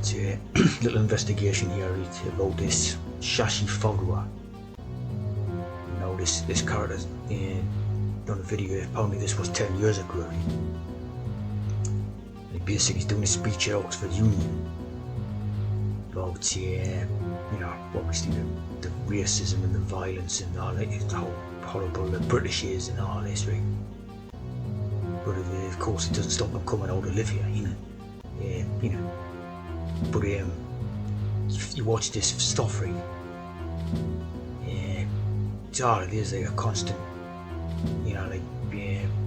It's a little investigation here about this Shashi Fogwa. Now this character's done a video, apparently this was 10 years ago. And basically he's doing a speech at Oxford Union about obviously the racism and the violence and all that, how horrible the British is and all this, right? But of course it doesn't stop them coming out to live here, But you watch this stuff, right? It's all it is, like a constant,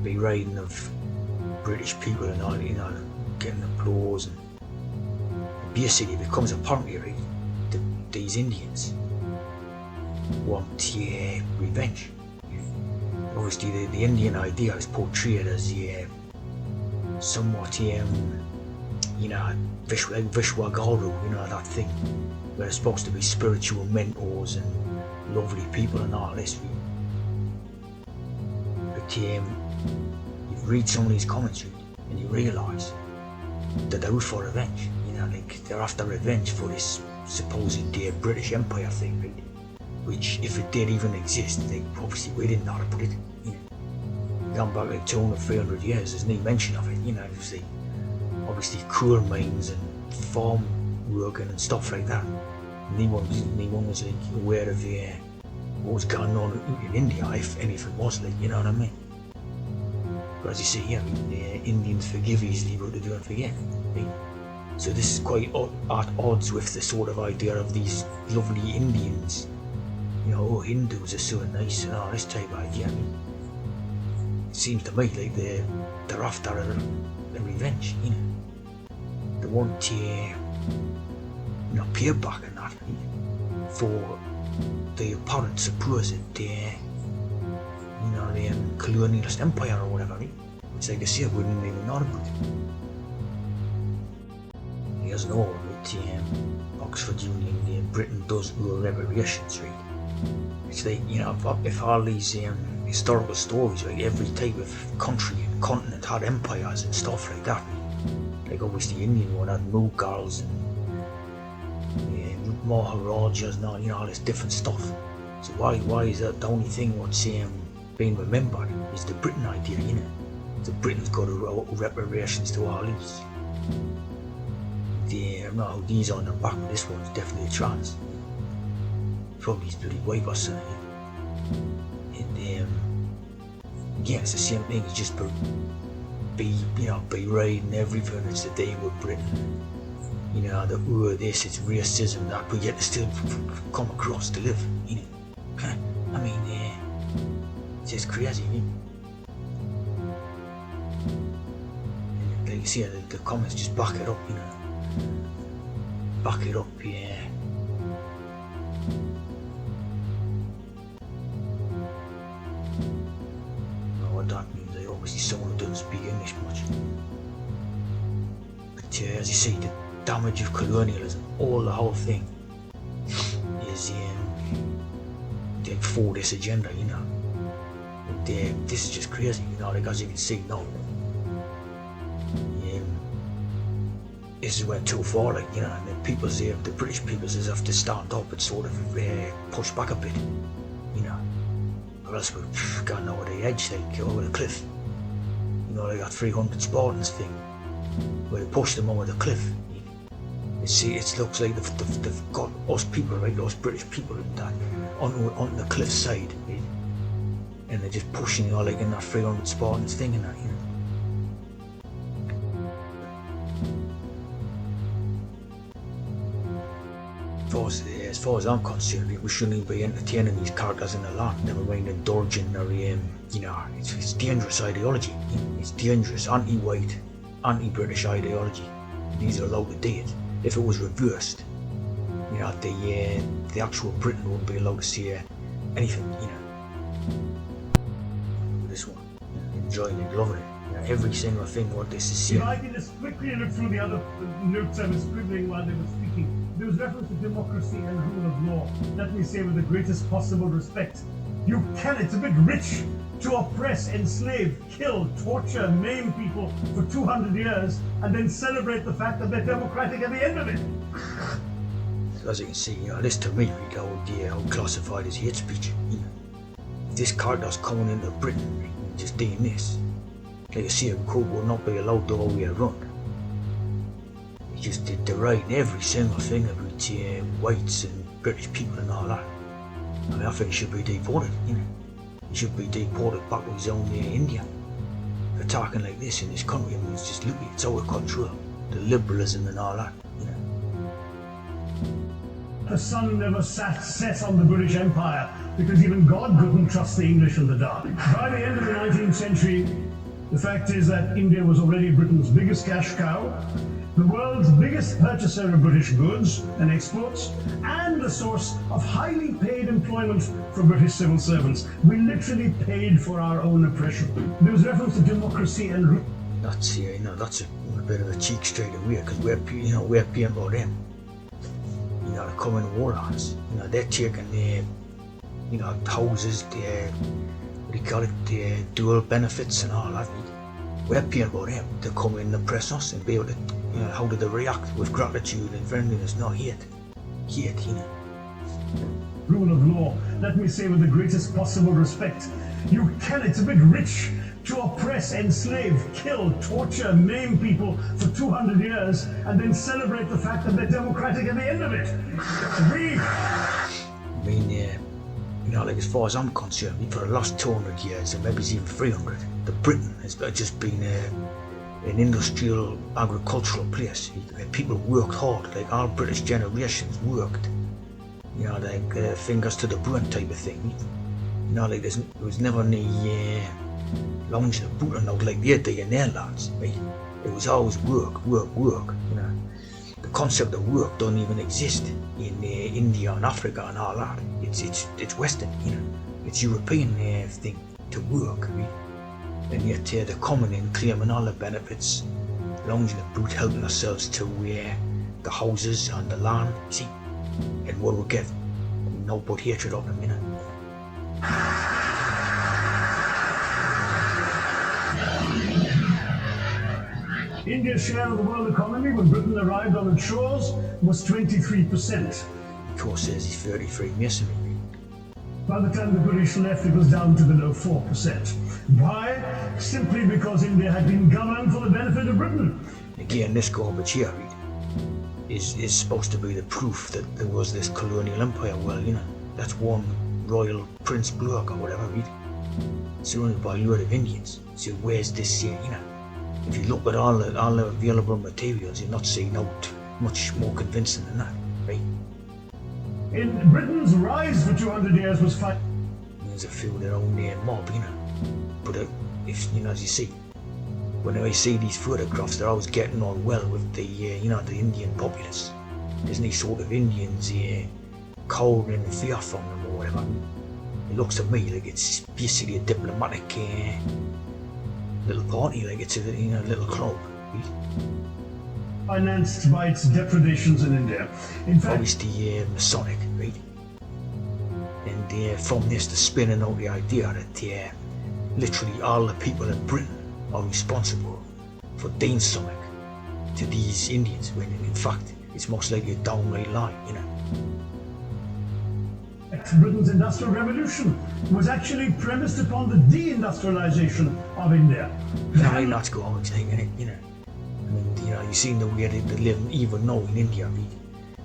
berating of British people and all, getting applause, and basically it becomes apparent here, right? These Indians want revenge. Obviously the Indian idea is portrayed as somewhat Vishwa Guru, that thing where they're supposed to be spiritual mentors and lovely people and all this. But you read some of these comments and you realise that they're out for revenge. They're after revenge for this supposed British Empire thing, right? Which, if it did even exist, obviously we didn't know about it. Going back like 200, 300 years, there's no mention of it. Obviously coal mines and farm working and stuff like that. No one was aware of what was going on in India, if anything was, you know what I mean? But as you see here, Indians forgive easily, but they don't forget. Right? So this is quite at odds with the sort of idea of these lovely Indians. Hindus are so nice and all this type of idea. It seems to me like they're after a revenge, They want to pay back and that for the apparent supposed colonialist empire or whatever, which like I say, wouldn't even know about. You guys know with Oxford Union, Britain does owe reparations, right? It's like, if all these historical stories, right, every type of country and continent had empires and stuff like that. Like obviously the Indian one had Mughals and Maharajas and all this different stuff. So why is that the only thing what's being remembered is the Britain idea, So Britain's got reparations to all these. I don't know how these are on the back, but this one's definitely trans. Probably his bloody wife or something. And it's the same thing. It's just berating everything. It's the day with Britain. This, it's racism, that, but yet they still come across to live. It's just crazy. Like you see, the comments just back it up. Back it up, What that means, obviously someone who doesn't speak English much. But as you see, the damage of colonialism, the whole thing is for this agenda, And this is just crazy, as you can see now. This has went too far, and the British people have to stand up and sort of push back a bit, or else we're going over the edge, over the cliff. They got 300 Spartans thing, where they pushed them over the cliff. It looks like they've got us people, right, us British people on the cliff side, right? And they're just pushing, like in that 300 Spartans thing and that, As far as I'm concerned, we shouldn't even be entertaining these characters in the land, never mind indulging or, it's dangerous ideology. It's dangerous anti-white, anti-British ideology. These are allowed to do it. If it was reversed, the actual Britain wouldn't be allowed to say anything, This one, enjoying it, loving it. Every single thing what this is saying. I can just quickly look through the other notes I was scribbling while they were speaking. There was reference to democracy and rule of law. Let me say with the greatest possible respect, it's a bit rich to oppress, enslave, kill, torture, maim people for 200 years and then celebrate the fact that they're democratic at the end of it. So as you can see, this to me, how classified as hate speech. If this character's coming into Britain and just doing this, like a CM Court would not be allowed the whole way around. He just did deride every single thing about whites and British people and all that. I mean, I think he should be deported, He should be deported back to his own India. For talking like this in this country, I mean, it's just literally, it's out of control. The liberalism and all that, The sun never set on the British Empire because even God couldn't trust the English in the dark. By the end of the 19th century, the fact is that India was already Britain's biggest cash cow, the world's biggest purchaser of British goods and exports, and the source of highly paid employment for British civil servants. We literally paid for our own oppression. There was reference to democracy and... That's, that's a bit of a cheek straight away, because we're paying for them. The common warlords, they're taking their, houses, their, what do you call it, their dual benefits and all that. We're paying for them to come in and oppress us and be able to, how do they react with gratitude and friendliness, not hate. Rule of law, let me say with the greatest possible respect, it's a bit rich to oppress, enslave, kill, torture, maim people for 200 years and then celebrate the fact that they're democratic at the end of it. Like as far as I'm concerned, for the last 200 years, and maybe it's even 300, Britain has just been an industrial, agricultural place. People worked hard, like all British generations worked. Like fingers to the bone type of thing. Like there was never any lounge in the boot and out like they do in their lands, right? It was always work. The concept of work don't even exist in India and Africa and all that. It's Western, It's European thing to work, right? And yet they're coming in, claiming all the benefits, lounging the boot, helping ourselves to the houses and the land, see? And what we get, no but hatred of them, India's share of the world economy when Britain arrived on its shores was 23%. Of course, there's his 33 masonry. By the time the British left, it was down to below 4%. Why? Simply because India had been governed for the benefit of Britain. Again, this garbage here is supposed to be the proof that there was this colonial empire. Well, that's one royal prince bloke or whatever, surrounded by a load of Indians. So where's this here, If you look at all the available materials, you're not seeing out much more convincing than that, right? In Britain's rise for 200 years was fine. There's a few of their own mob, But if as you see, when I see these photographs, they're always getting on well with the the Indian populace. There's any sort of Indians cowering in fear from them or whatever. It looks to me like it's basically a diplomatic little party, like it's a little club. Financed by its depredations in India. In fact, obviously Masonic, right? And from this, they're spinning out the idea that literally all the people in Britain are responsible for doing something to these Indians, when in fact it's most likely a downright lie, Britain's industrial revolution was actually premised upon the deindustrialization of India. That's going thing, innit? You've seen the way they live even now in India, right?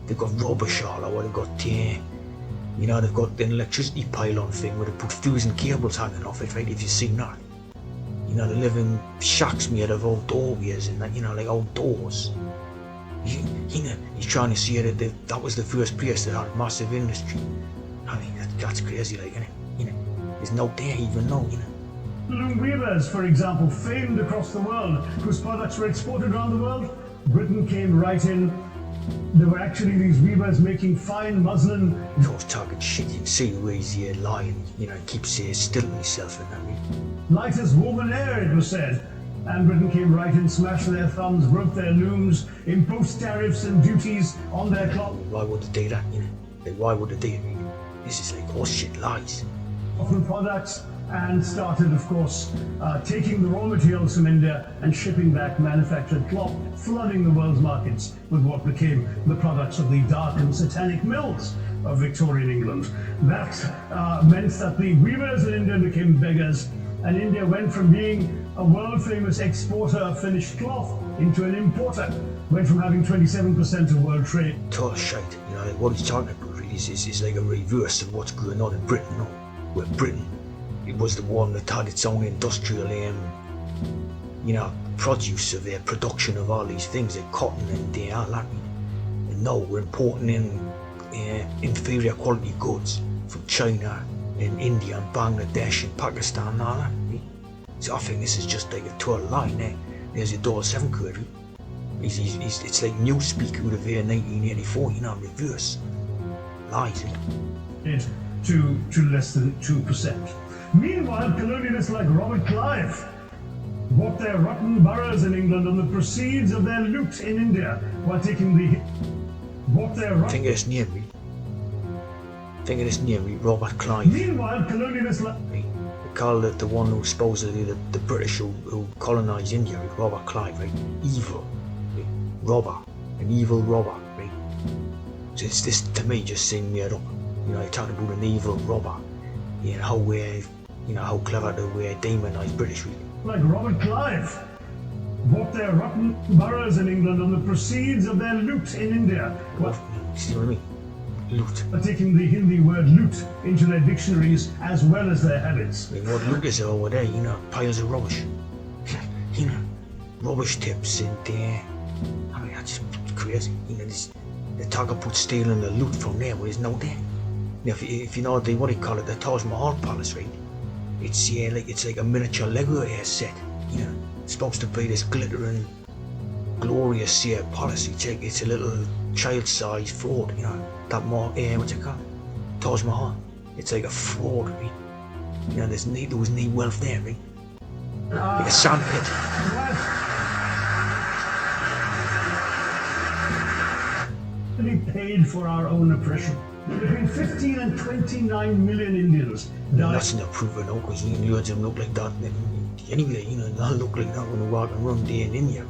They've got rubbish all over, they've got they've got an electricity pylon thing where they put fusion cables hanging off it, right? If you've seen that. They live in shacks made of old doorways and that, like old doors. He's trying to say that was the first place that had massive industry. I mean, that's crazy, like, innit? There's no there even now, Loom weavers, for example, famed across the world, whose products were exported around the world. Britain came right in. There were actually these weavers making fine muslin. Of course, talking shit, you can see where he's lying, keeps stilling himself in that, right? Light as woven air, it was said. And Britain came right in, smashed their thumbs, broke their looms, imposed tariffs and duties on their cloth. Why would they do that, Why would they do it? This is like horseshit lies. Often products and started, of course, taking the raw materials from India and shipping back manufactured cloth, flooding the world's markets with what became the products of the dark and satanic mills of Victorian England. That meant that the weavers in India became beggars, and India went from being a world-famous exporter of finished cloth into an importer, went from having 27% of world trade. Total shite, you know, like what he's talking about really is like a reverse of what's going on in Britain, you know, where Britain, it was the one that had its own industrial, you know, produce of their production of all these things, like cotton and all that. And now we're importing in inferior quality goods from China and India and Bangladesh and Pakistan and all that. So I think this is just like a total lie. There's your $7 quid. It's like Newspeak out of 1984, you know, reverse lies. To less than 2%. Meanwhile, colonialists like Robert Clive bought their rotten boroughs in England on the proceeds of their loot in India while taking Think of this name, Robert Clive. Meanwhile, colonialists like... They call it the one who supposedly the British who colonised India, right? Robert Clive, right? Evil, right? Robber, an evil robber, right? So it's this, to me, just saying made up. You know, you're talking about an evil robber. You know, how clever to demonise British, really. Like Robert Clive bought their rotten boroughs in England on the proceeds of their loot in India. See what I mean? Loot. Taking the Hindi word loot into their dictionaries as well as their habits. I mean, what loot is over there? You know, piles of rubbish. You know, rubbish tips and I mean, that's just crazy. You know, they talk about stealing the loot from there, but there's no there. Now, if you know the what do you call it, the Taj Mahal Palace, right? It's like a miniature Lego set. You know, it's supposed to be this glittering, glorious palace. It's a little child-sized fraud. You know, that more what's it called? Taj Mahal. It's like a fraud, right? You know, there was no wealth there, right? Like a sand pit. We paid for our own oppression. Between 15 and 29 million Indians died. That's not proven out, because loads of them look like that. Anyway, you know, they all look like that when they walk and run day in India.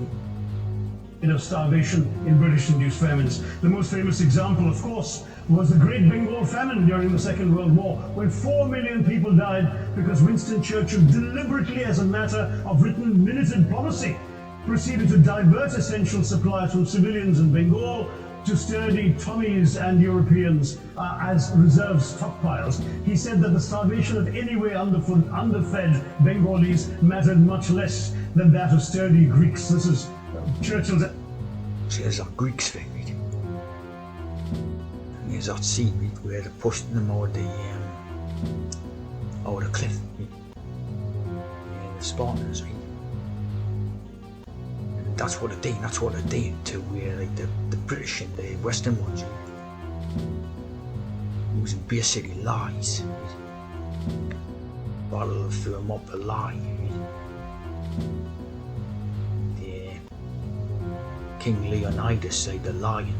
Of starvation in British-induced famines. The most famous example, of course, was the Great Bengal Famine during the Second World War, when 4 million people died because Winston Churchill deliberately, as a matter of written minuted policy, proceeded to divert essential supplies from civilians in Bengal to sturdy Tommies and Europeans as reserve stockpiles. He said that the starvation of anyway underfed Bengalis mattered much less than that of sturdy Greeks. This is Churchill's... See, there's that Greeks thing, right? And there's that scene, right, where they're pushing them over the cliff, right? Yeah, the Spartans, right? And that's what they did to where, like, the British and the Western ones, right? Using basically lies, right? Battle to firm up a lie, right? King Leonidas said the lion.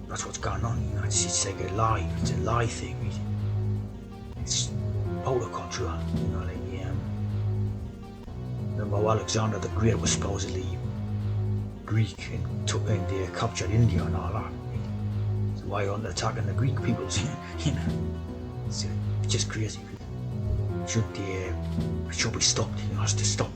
That's what's going on, you know. It's like a lie. It's a lie thing. It's out of control, you know. Like remember Alexander the Great was supposedly Greek and they captured India and all that. So why aren't they attacking the Greek peoples? You know, it's just crazy. It should be stopped. It has to stop.